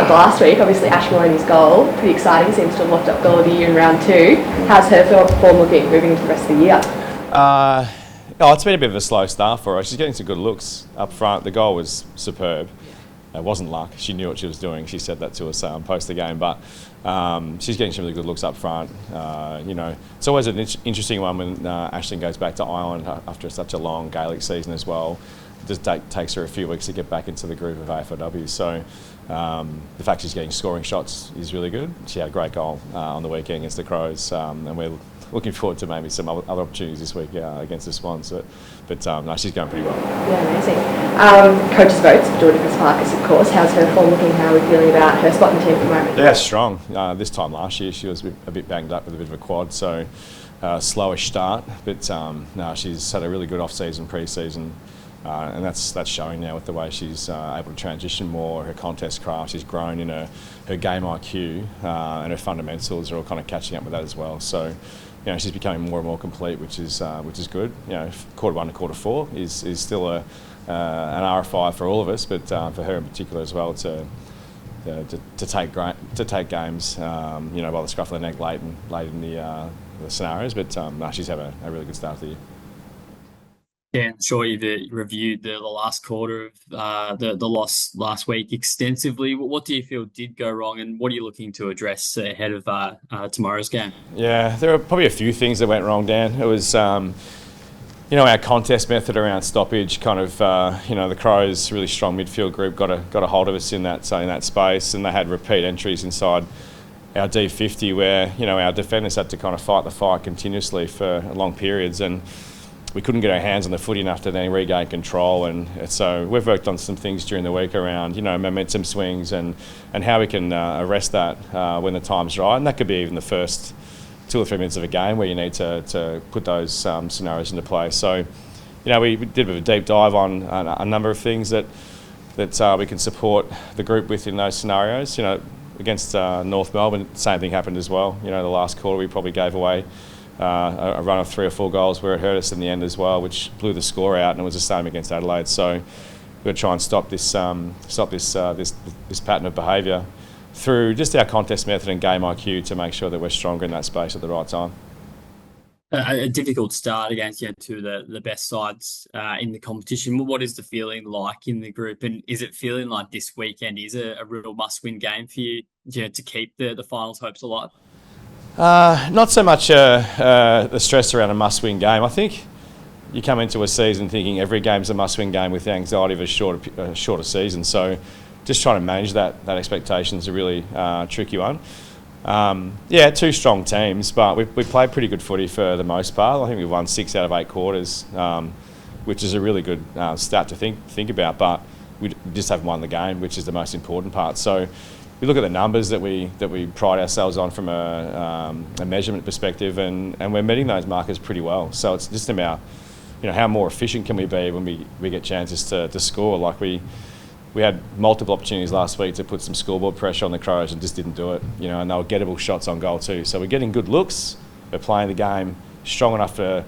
last week, obviously Ash Maloney's goal, pretty exciting, seems to have locked up goal of the year in round 2. How's her form looking moving into the rest of the year? It's been a bit of a slow start for her. She's getting some good looks up front. The goal was superb. It wasn't luck. She knew what she was doing. She said that to us post the game, but she's getting some really good looks up front. It's always an interesting one when Aisling goes back to Ireland after such a long Gaelic season as well. It just takes her a few weeks to get back into the groove of AFLW. So the fact she's getting scoring shots is really good. She had a great goal on the weekend against the Crows, and we're looking forward to maybe some other opportunities this week against the Swans. But no, she's going pretty well. Yeah, amazing. Coach's votes, Georgia Parkis, of course. How's her form looking? How are we feeling about her spot in the team at the moment? Yeah, strong. This time last year, she was a bit banged up with a bit of a quad, so slowish start. But no, she's had a really good off-season, pre-season. And that's showing now with the way she's able to transition more, her contest craft. She's grown in her game IQ, and her fundamentals are all kind of catching up with that as well. So, she's becoming more and more complete, which is good. Quarter 1 to quarter 4 is still an RFI for all of us, but for her in particular as well to take games, by the scruff of the neck late in the scenarios. But no, she's having a really good start to the year. Yeah, I'm sure you've reviewed the last quarter of the loss last week extensively. What do you feel did go wrong, and what are you looking to address ahead of tomorrow's game? Yeah, there are probably a few things that went wrong, Dan. It was, our contest method around stoppage. Kind of, the Crows' really strong midfield group got a hold of us in that space, and they had repeat entries inside our D50 where our defenders had to kind of fight the fight continuously for long periods, and we couldn't get our hands on the footy enough to then regain control. And so we've worked on some things during the week around, momentum swings and how we can arrest that when the time's right. And that could be even the first 2 or 3 minutes of a game where you need to put those scenarios into play. So, we did a bit of a deep dive on a number of things that we can support the group with in those scenarios. Against North Melbourne, the same thing happened as well. The last quarter we probably gave away a run of 3 or 4 goals where it hurt us in the end as well, which blew the score out, and it was the same against Adelaide. So we've got to try and stop this pattern of behaviour through just our contest method and game IQ to make sure that we're stronger in that space at the right time. A difficult start against two of the best sides in the competition. What is the feeling like in the group, and is it feeling like this weekend is a real must-win game for you, to keep the finals hopes alive? Not so much the stress around a must-win game. I think you come into a season thinking every game's a must-win game with the anxiety of a shorter season. So just trying to manage that expectation is a really tricky one. 2 strong teams, but we played pretty good footy for the most part. I think we've won 6 out of 8 quarters, which is a really good stat to think about. But we just haven't won the game, which is the most important part. So we look at the numbers that we pride ourselves on from a measurement perspective, and we're meeting those markers pretty well. So it's just about how more efficient can we be when we get chances to score. Like we had multiple opportunities last week to put some scoreboard pressure on the Crows and just didn't do it. And they were gettable shots on goal too. So we're getting good looks. We're playing the game strong enough for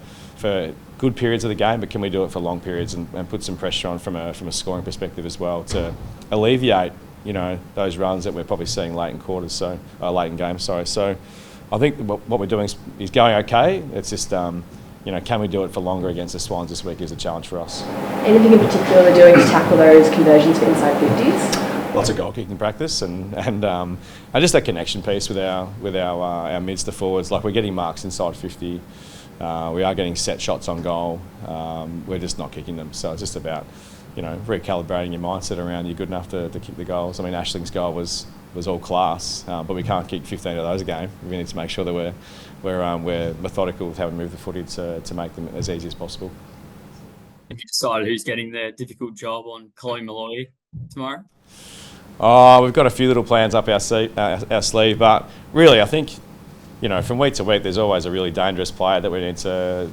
good periods of the game, but can we do it for long periods and put some pressure on from a scoring perspective as well to alleviate those runs that we're probably seeing late in games. So I think what we're doing is going okay. It's just, can we do it for longer against the Swans this week is a challenge for us. Anything in particular they're doing to tackle those conversions for inside 50s? Lots of goal kicking practice and just that connection piece with our mids to forwards. Like we're getting marks inside 50. We are getting set shots on goal. We're just not kicking them. So it's just about recalibrating your mindset around you're good enough to kick the goals. I mean, Aisling's goal was all class, but we can't kick 15 of those a game. We need to make sure that we're methodical with how we move the footy to make them as easy as possible. Have you decided who's getting the difficult job on Chloe Malloy tomorrow? We've got a few little plans up our sleeve, but really I think from week to week there's always a really dangerous player that we need to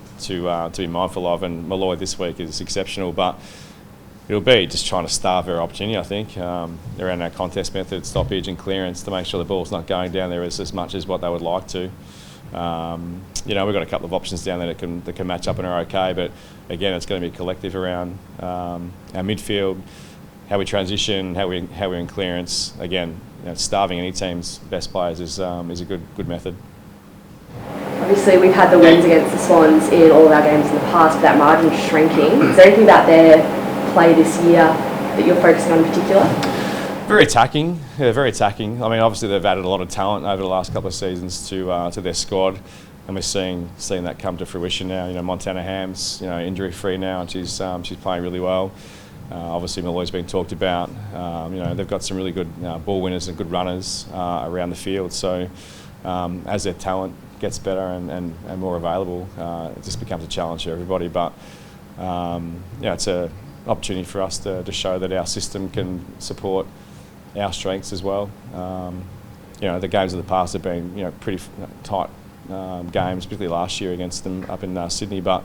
be mindful of, and Malloy this week is exceptional, but it'll be just trying to starve her opportunity, I think, around our contest method, stoppage and clearance to make sure the ball's not going down there as much as what they would like to. We've got a couple of options down there that can match up and are okay, but again, it's going to be collective around our midfield, how we transition, how we're in clearance. Again, starving any team's best players is a good method. Obviously, we've had the wins against the Swans in all of our games in the past, but that margin shrinking. Is there anything about their play this year that you're focusing on in particular? Very attacking. Yeah, very attacking. I mean, obviously they've added a lot of talent over the last couple of seasons to their squad, and we're seeing that come to fruition now. Montana Ham's injury free now, and she's playing really well. Obviously, Malloy's been talked about. They've got some really good ball winners and good runners around the field. So as their talent gets better and more available, it just becomes a challenge for everybody. But it's an opportunity for us to show that our system can support our strengths as well. The games of the past have been pretty tight games, particularly last year against them up in Sydney. But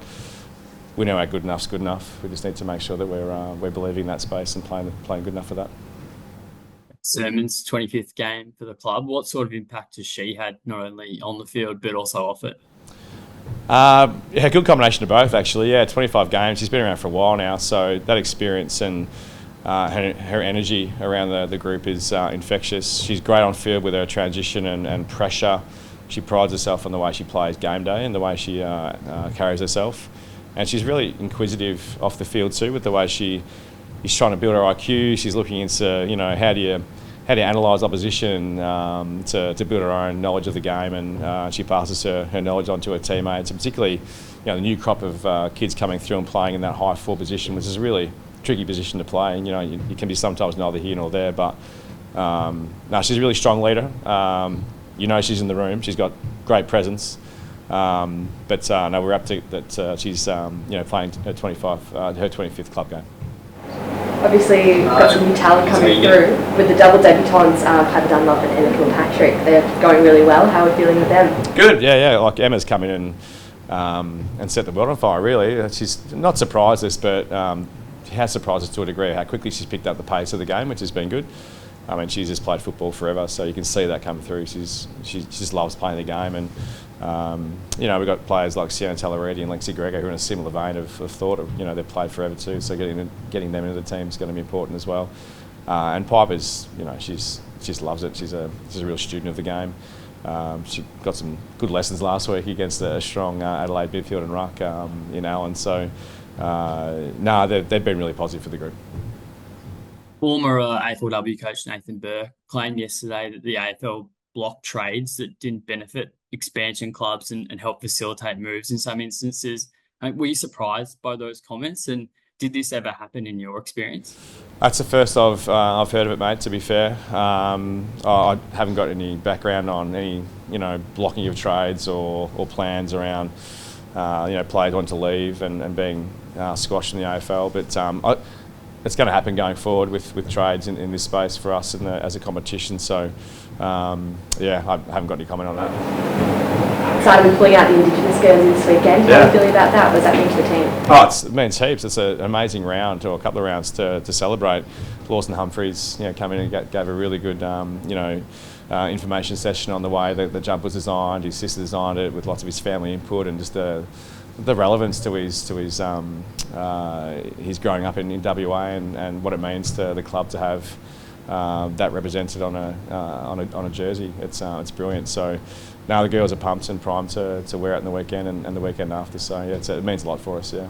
we know our good enough's good enough. We just need to make sure that we're believing in that space and playing good enough for that. Sermon's 25th game for the club. What sort of impact has she had, not only on the field but also off it? Good combination of both, actually. 25 games. She's been around for a while now, so that experience and her energy around the group is infectious. She's great on field with her transition and pressure. She prides herself on the way she plays game day and the way she carries herself. And she's really inquisitive off the field too, with the way she's trying to build her IQ. She's looking into how do you analyse opposition to build her own knowledge of the game, and she passes her knowledge on to her teammates, and particularly the new crop of kids coming through and playing in that high forward position, which is a really tricky position to play. And you can be sometimes neither here nor there, but she's a really strong leader. She's in the room. She's got great presence. We're up to that. She's playing her 25th club game. Obviously, we've got some new talent coming through with the double debutants, Piper Dunlop and Emma Kilpatrick. They're going really well. How are we feeling with them? Good, yeah. Like Emma's come in and set the world on fire, really. She's not surprised us, but she has surprised us to a degree how quickly she's picked up the pace of the game, which has been good. I mean, she's just played football forever, so you can see that come through. She just loves playing the game, and we've got players like Sienna Tallareddy and Lexi Gregor who are in a similar vein of thought. They've played forever too, so getting them into the team is going to be important as well. And Piper's, she just loves it. She's a real student of the game. She got some good lessons last week against a strong Adelaide midfield and ruck in Allen. So they've been really positive for the group. Former AFLW coach Nathan Burke claimed yesterday that the AFL blocked trades that didn't benefit expansion clubs and help facilitate moves in some instances. Were you surprised by those comments, and did this ever happen in your experience? That's the first I've heard of it, mate, to be fair. I haven't got any background on any blocking of trades or plans around players wanting to leave and being squashed in the AFL, but it's going to happen going forward with trades in this space for us as a competition. So, I haven't got any comment on that. Excited with pulling out the Indigenous girls this weekend. How are you feeling about that? What does that mean to the team? It means heaps. It's an amazing round, or a couple of rounds to celebrate. Lawson Humphreys, came in and gave a really good, information session on the way the jump was designed. His sister designed it with lots of his family input, and just the relevance to his growing up in WA and what it means to the club to have that represented on a jersey. It's brilliant. So now the girls are pumped and primed to wear it in the weekend and the weekend after. So it means a lot for us. Yeah.